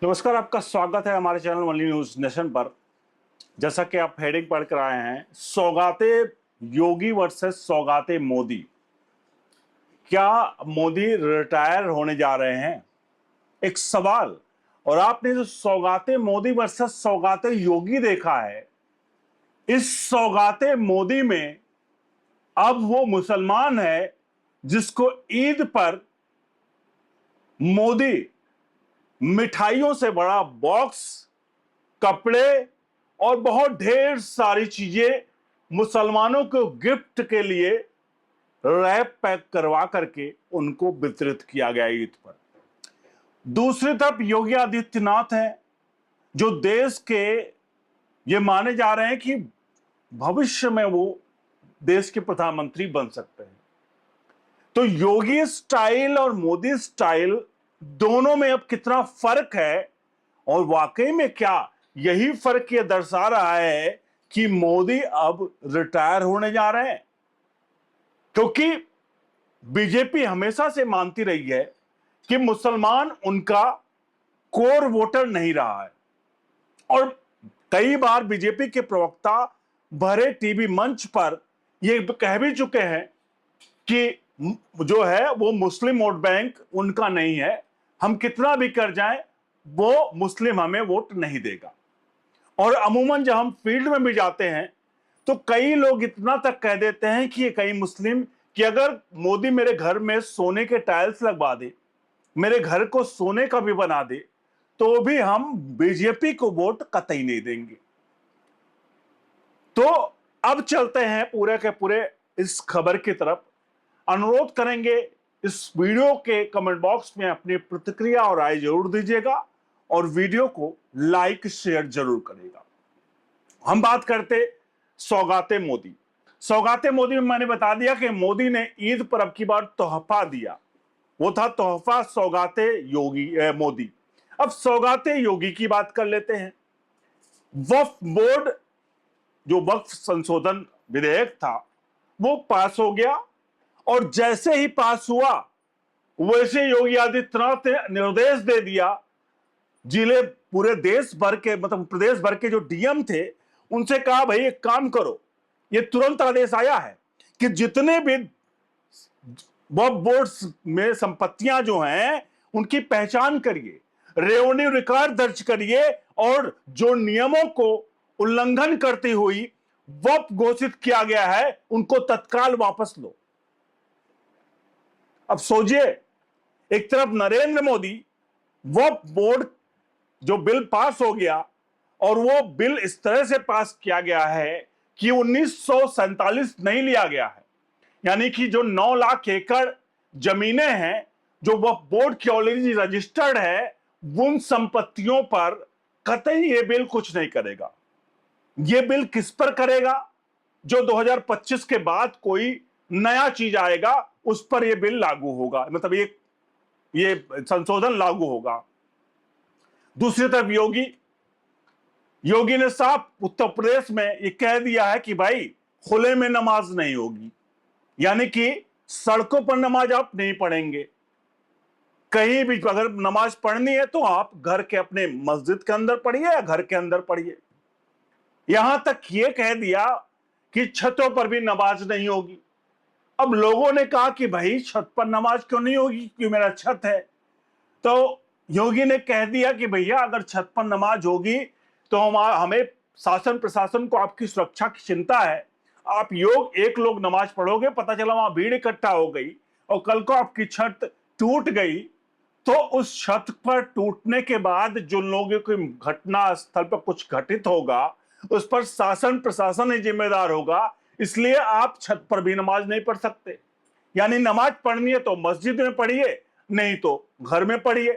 नमस्कार, आपका स्वागत है हमारे चैनल ओनली न्यूज नेशन पर। जैसा कि आप हेडिंग पढ़ कर आए हैं, सौगाते योगी वर्सेस सौगाते मोदी। क्या मोदी रिटायर होने जा रहे हैं? एक सवाल। और आपने जो सौगाते मोदी वर्सेस सौगाते योगी देखा है, इस सौगाते मोदी में अब वो मुसलमान है जिसको ईद पर मोदी मिठाइयों से बड़ा बॉक्स, कपड़े और बहुत ढेर सारी चीजें मुसलमानों को गिफ्ट के लिए रैप पैक करवा करके उनको वितरित किया गया ईद पर। दूसरी तरफ योगी आदित्यनाथ हैं जो देश के ये माने जा रहे हैं कि भविष्य में वो देश के प्रधानमंत्री बन सकते हैं। तो योगी स्टाइल और मोदी स्टाइल दोनों में अब कितना फर्क है, और वाकई में क्या यही फर्क ये दर्शा रहा है कि मोदी अब रिटायर होने जा रहे हैं? क्योंकि बीजेपी हमेशा से मानती रही है कि मुसलमान उनका कोर वोटर नहीं रहा है, और कई बार बीजेपी के प्रवक्ता भरे टीवी मंच पर ये कह भी चुके हैं कि जो है वो मुस्लिम वोट बैंक उनका नहीं है, हम कितना भी कर जाएं वो मुस्लिम हमें वोट नहीं देगा। और अमूमन जब हम फील्ड में भी जाते हैं तो कई लोग इतना तक कह देते हैं कि ये कई मुस्लिम कि अगर मोदी मेरे घर में सोने के टाइल्स लगवा दे, मेरे घर को सोने का भी बना दे, तो भी हम बीजेपी को वोट कतई नहीं देंगे। तो अब चलते हैं पूरे के पूरे इस खबर की तरफ। अनुरोध करेंगे इस वीडियो के कमेंट बॉक्स में अपनी प्रतिक्रिया और राय जरूर दीजिएगा, और वीडियो को लाइक शेयर जरूर करेगा। हम बात करते सौगाते मोदी। सौगाते मोदी में मैंने बता दिया कि मोदी ने ईद पर अब की बार तोहफा दिया, वो था तोहफा सौगाते योगी मोदी। अब सौगाते योगी की बात कर लेते हैं। वक्फ बोर्ड, जो वक्फ संशोधन विधेयक था, वो पास हो गया, और जैसे ही पास हुआ वैसे योगी आदित्यनाथ ने निर्देश दे दिया जिले पूरे देश भर के, मतलब प्रदेश भर के जो डीएम थे उनसे कहा, भाई एक काम करो, ये तुरंत आदेश आया है कि जितने भी वक्फ बोर्ड्स में संपत्तियां जो हैं उनकी पहचान करिए, रेवेन्यू रिकॉर्ड दर्ज करिए, और जो नियमों को उल्लंघन करती हुई वक्फ घोषित किया गया है उनको तत्काल वापस लो। अब सोचिए, एक तरफ नरेंद्र मोदी, वक्फ बोर्ड जो बिल पास हो गया, और वो बिल इस तरह से पास किया गया है कि 1947 नहीं लिया गया है, यानी कि जो 9 लाख एकड़ जमीनें हैं जो वक्फ बोर्ड की ऑलरेडी रजिस्टर्ड है, उन संपत्तियों पर कतई ये बिल कुछ नहीं करेगा। ये बिल किस पर करेगा? जो 2025 के बाद कोई नया चीज आएगा उस पर यह बिल लागू होगा, मतलब ये संशोधन लागू होगा। दूसरी तरफ योगी ने साफ उत्तर प्रदेश में ये कह दिया है कि भाई खुले में नमाज नहीं होगी, यानी कि सड़कों पर नमाज आप नहीं पढ़ेंगे। कहीं भी अगर नमाज पढ़नी है तो आप घर के अपने मस्जिद के अंदर पढ़िए या घर के अंदर पढ़िए। यहां तक ये कह दिया कि छतों पर भी नमाज नहीं होगी। अब लोगों ने कहा कि भाई छत पर नमाज क्यों नहीं होगी, क्योंकि मेरा छत है। तो योगी ने कह दिया कि भैया अगर छत पर नमाज होगी तो हमें शासन प्रशासन को आपकी सुरक्षा की चिंता है। आप एक लोग नमाज पढ़ोगे, पता चला वहां भीड़ इकट्ठा हो गई और कल को आपकी छत टूट गई, तो उस छत पर टूटने के बाद जो लोगों की घटना स्थल पर कुछ घटित होगा उस पर शासन प्रशासन ही जिम्मेदार होगा। इसलिए आप छत पर भी नमाज नहीं पढ़ सकते। यानी नमाज पढ़नी है तो मस्जिद में पढ़िए, नहीं तो घर में पढ़िए।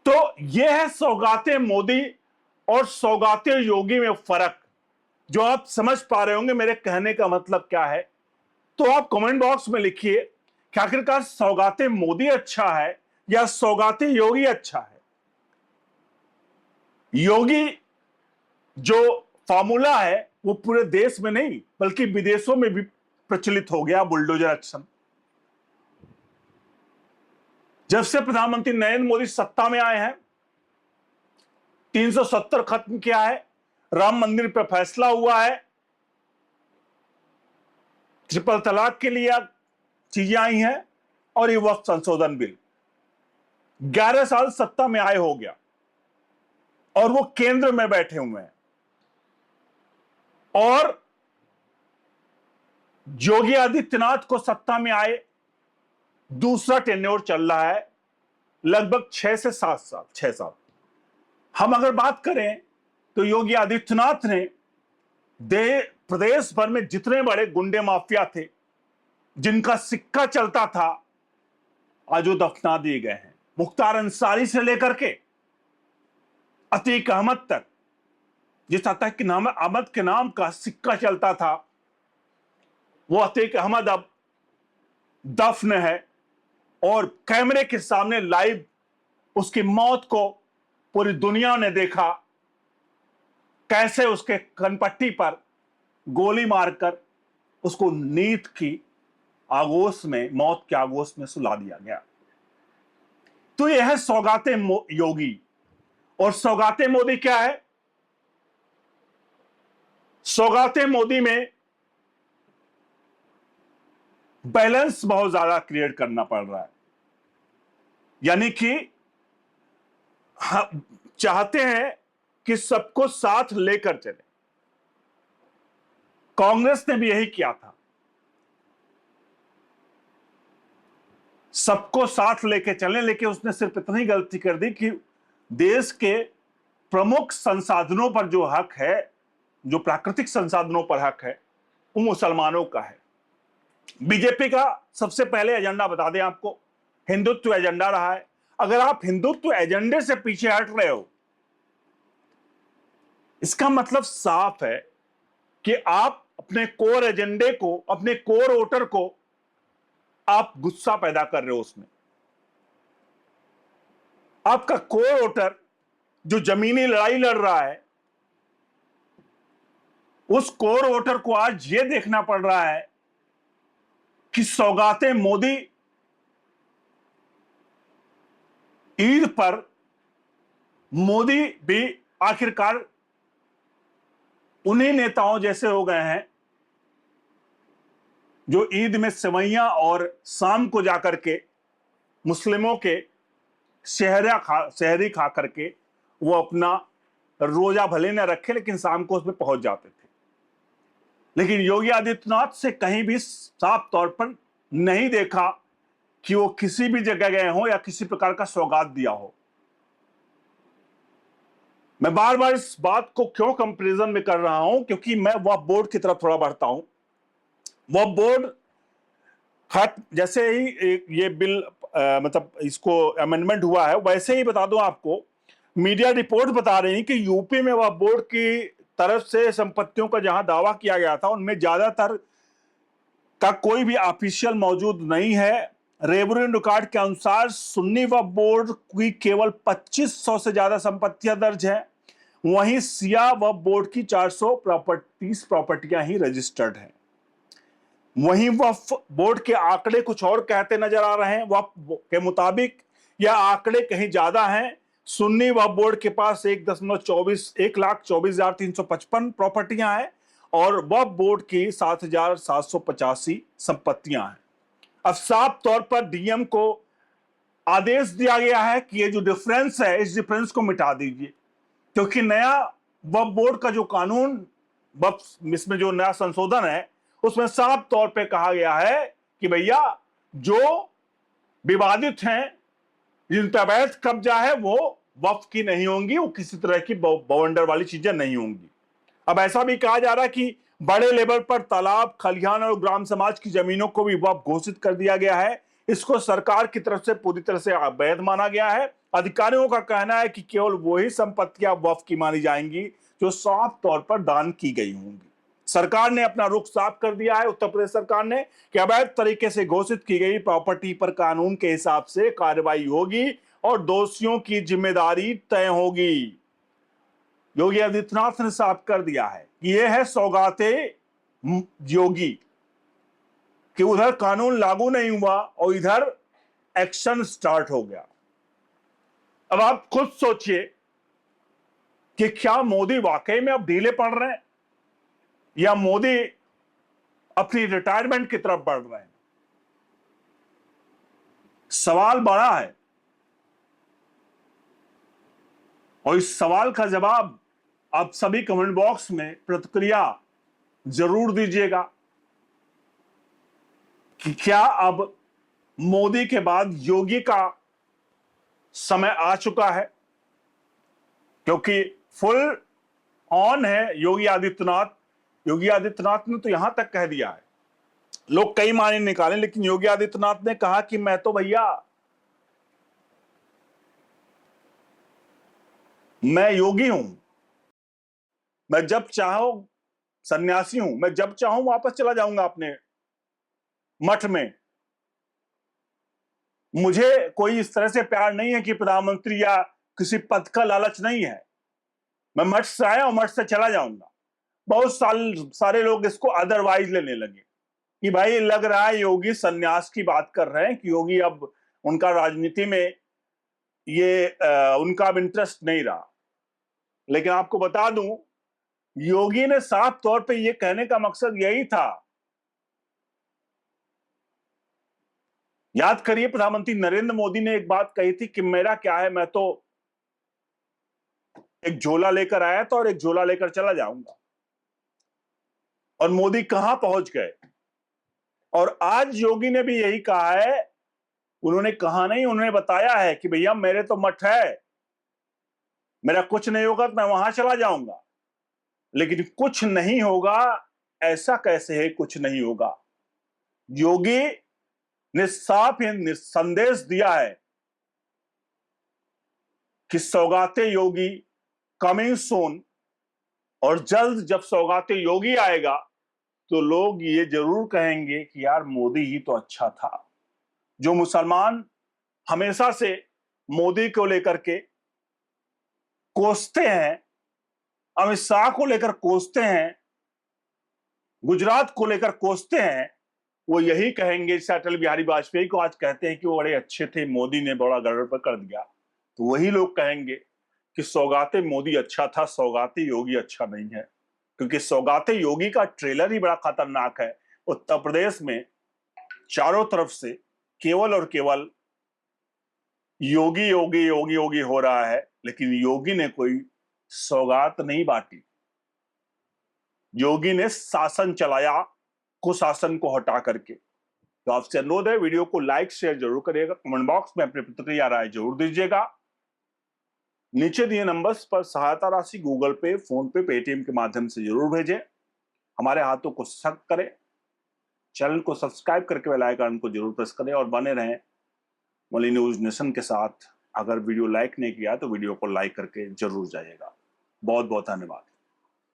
तो यह है सौगाते मोदी और सौगाते योगी में फर्क, जो आप समझ पा रहे होंगे मेरे कहने का मतलब क्या है। तो आप कमेंट बॉक्स में लिखिए कि आखिरकार सौगाते मोदी अच्छा है या सौगाते योगी अच्छा है। योगी जो फॉर्मूला है वो पूरे देश में नहीं बल्कि विदेशों में भी प्रचलित हो गया, बुलडोजर एक्शन। जब से प्रधानमंत्री नरेंद्र मोदी सत्ता में आए हैं, 370 खत्म किया है, राम मंदिर पर फैसला हुआ है, ट्रिपल तलाक के लिए चीजें आई हैं, और ये वक्फ संशोधन बिल 11 साल सत्ता में आए हो गया और वो केंद्र में बैठे हुए हैं। और योगी आदित्यनाथ को सत्ता में आए दूसरा टेन्योर चल रहा है, लगभग 6 से 7 साल, 6 साल। हम अगर बात करें तो योगी आदित्यनाथ ने प्रदेश भर में जितने बड़े गुंडे माफिया थे, जिनका सिक्का चलता था, आज वो दफना दिए गए हैं। मुख्तार अंसारी से लेकर के अतीक अहमद तक, जिस अतीक अहमद के नाम का सिक्का चलता था, वो अतीक अहमद अब दफन है और कैमरे के सामने लाइव उसकी मौत को पूरी दुनिया ने देखा, कैसे उसके कनपट्टी पर गोली मारकर उसको नींद की आगोश में, मौत के आगोश में सुला दिया गया। तो यह है सौगाते योगी। और सौगाते मोदी क्या है? सौगाते मोदी में बैलेंस बहुत ज्यादा क्रिएट करना पड़ रहा है, यानी कि चाहते हैं कि सबको साथ लेकर चले। कांग्रेस ने भी यही किया था, सबको साथ लेके चले, लेकिन उसने सिर्फ इतनी गलती कर दी कि देश के प्रमुख संसाधनों पर जो हक है, जो प्राकृतिक संसाधनों पर हक है, वो मुसलमानों का है। बीजेपी का सबसे पहले एजेंडा बता दें आपको, हिंदुत्व एजेंडा रहा है। अगर आप हिंदुत्व एजेंडे से पीछे हट रहे हो, इसका मतलब साफ है कि आप अपने कोर एजेंडे को, अपने कोर वोटर को आप गुस्सा पैदा कर रहे हो। उसमें आपका कोर वोटर जो जमीनी लड़ाई लड़ रहा है, उस कोर वोटर को आज यह देखना पड़ रहा है कि सौगाते मोदी ईद पर मोदी भी आखिरकार उन्हीं नेताओं जैसे हो गए हैं जो ईद में सेवैयां और शाम को जाकर के मुस्लिमों के शहरी खा करके वो अपना रोजा भले न रखे, लेकिन शाम को उसमें पहुंच जाते थे। लेकिन योगी आदित्यनाथ से कहीं भी साफ तौर पर नहीं देखा कि वो किसी भी जगह गए हो या किसी प्रकार का सौगात दिया हो। मैं बार बार इस बात को क्यों कंपैरिजन में कर रहा हूं, क्योंकि मैं वक्फ बोर्ड की तरफ थोड़ा बढ़ता हूं। वक्फ बोर्ड जैसे ही ये बिल मतलब इसको अमेंडमेंट हुआ है, वैसे ही बता दूं आपको, मीडिया रिपोर्ट बता रही है कि यूपी में वक्फ बोर्ड की तरफ से संपत्तियों का जहां दावा किया गया था, उनमें ज्यादातर का कोई भी ऑफिशियल मौजूद नहीं है। रेवेन्यू रिकॉर्ड के अनुसार सुन्नी वक्फ बोर्ड की केवल 2500 से ज्यादा संपत्तियां दर्ज हैं, वहीं सिया वक्फ बोर्ड की 430 प्रॉपर्टियां ही रजिस्टर्ड हैं। वहीं वक्फ बोर्ड के आंकड़े कुछ और कहते नजर आ रहे हैं। वक्फ के मुताबिक यह आंकड़े कहीं ज्यादा हैं। सुन्नी वक्फ बोर्ड के पास 1,24,355 प्रॉपर्टियां हैं और वक्फ बोर्ड की 7,785 संपत्तियां हैं। अब साफ तौर पर डीएम को आदेश दिया गया है कि ये जो डिफरेंस है, इस डिफरेंस को मिटा दीजिए, क्योंकि नया वक्फ बोर्ड का जो कानून, इसमें जो नया संशोधन है, उसमें साफ तौर पे कहा गया है कि भैया जो विवादित हैं, जिन पर अवैध कब्जा है, वो वक्फ की नहीं होंगी, वो किसी तरह की बवंडर वाली चीजें नहीं होंगी। अब ऐसा भी कहा जा रहा है कि बड़े लेवल पर तालाब, खलिहान और ग्राम समाज की जमीनों को भी वक्फ घोषित कर दिया गया है। इसको सरकार की तरफ से पूरी तरह से अवैध माना गया है। अधिकारियों का कहना है कि केवल वही संपत्तियां वक्फ की मानी जाएंगी जो साफ तौर पर दान की गई होंगी। सरकार ने अपना रुख साफ कर दिया है, उत्तर प्रदेश सरकार ने, कि अवैध तरीके से घोषित की गई प्रॉपर्टी पर कानून के हिसाब से कार्रवाई होगी और दोषियों की जिम्मेदारी तय होगी। योगी आदित्यनाथ ने साफ कर दिया है कि यह है सौगाते योगी, कि उधर कानून लागू नहीं हुआ और इधर एक्शन स्टार्ट हो गया। अब आप खुद सोचिए कि क्या मोदी वाकई में अब ढीले पड़ रहे हैं या मोदी अपनी रिटायरमेंट की तरफ बढ़ रहे हैं। सवाल बड़ा है और इस सवाल का जवाब आप सभी कमेंट बॉक्स में प्रतिक्रिया जरूर दीजिएगा कि क्या अब मोदी के बाद योगी का समय आ चुका है, क्योंकि फुल ऑन है योगी आदित्यनाथ। योगी आदित्यनाथ ने तो यहां तक कह दिया है, लोग कई मायने निकाले, लेकिन योगी आदित्यनाथ ने कहा कि मैं तो भैया मैं योगी हूं, मैं जब चाहूं सन्यासी हूं, मैं जब चाहूं वापस चला जाऊंगा अपने मठ में। मुझे कोई इस तरह से प्यार नहीं है कि प्रधानमंत्री या किसी पद का लालच नहीं है। मैं मठ से आया और मठ से चला जाऊंगा। बहुत सारे लोग इसको अदरवाइज लेने लगे कि भाई लग रहा है योगी सन्यास की बात कर रहे हैं, कि योगी अब उनका राजनीति में उनका अब इंटरेस्ट नहीं रहा। लेकिन आपको बता दूं, योगी ने साफ तौर पे ये कहने का मकसद यही था। याद करिए, प्रधानमंत्री नरेंद्र मोदी ने एक बात कही थी कि मेरा क्या है, मैं तो एक झोला लेकर आया था और एक झोला लेकर चला जाऊंगा। और मोदी कहां पहुंच गए। और आज योगी ने भी यही कहा है। उन्होंने कहा नहीं, उन्होंने बताया है कि भैया मेरे तो मठ है, मेरा कुछ नहीं होगा तो मैं वहां चला जाऊंगा। लेकिन कुछ नहीं होगा, ऐसा कैसे है कुछ नहीं होगा। योगी ने साफ संदेश दिया है कि सौगाते योगी कमिंग सून। और जल्द जब सौगाते योगी आएगा तो लोग ये जरूर कहेंगे कि यार मोदी ही तो अच्छा था। जो मुसलमान हमेशा से मोदी को लेकर के कोसते हैं, अमित शाह को लेकर कोसते हैं, गुजरात को लेकर कोसते हैं, वो यही कहेंगे। अटल बिहारी वाजपेयी को आज कहते हैं कि वो बड़े अच्छे थे, मोदी ने बड़ा गड़बड़ कर दिया। तो वही लोग कहेंगे कि सौगाते मोदी अच्छा था, सौगाते योगी अच्छा नहीं है। क्योंकि सौगाते योगी का ट्रेलर ही बड़ा खतरनाक है। उत्तर प्रदेश में चारों तरफ से केवल और केवल योगी योगी योगी योगी हो रहा है, लेकिन योगी ने कोई सौगात नहीं बांटी। योगी ने शासन चलाया, कुशासन को हटा करके। तो आपसे अनुरोध है, वीडियो को लाइक शेयर जरूर करिएगा, कमेंट बॉक्स में अपनी प्रतिक्रिया राय जरूर दीजिएगा। नीचे दिए नंबर्स पर सहायता राशि गूगल पे, फोन पे, पेटीएम के माध्यम से जरूर भेजें। हमारे हाथों को सख्त करें, चैनल को सब्सक्राइब करके बेल आइकन को जरूर प्रेस करें और बने रहें मनी न्यूज नेशन के साथ। अगर वीडियो लाइक नहीं किया तो वीडियो को लाइक करके जरूर जाइएगा। बहुत बहुत धन्यवाद।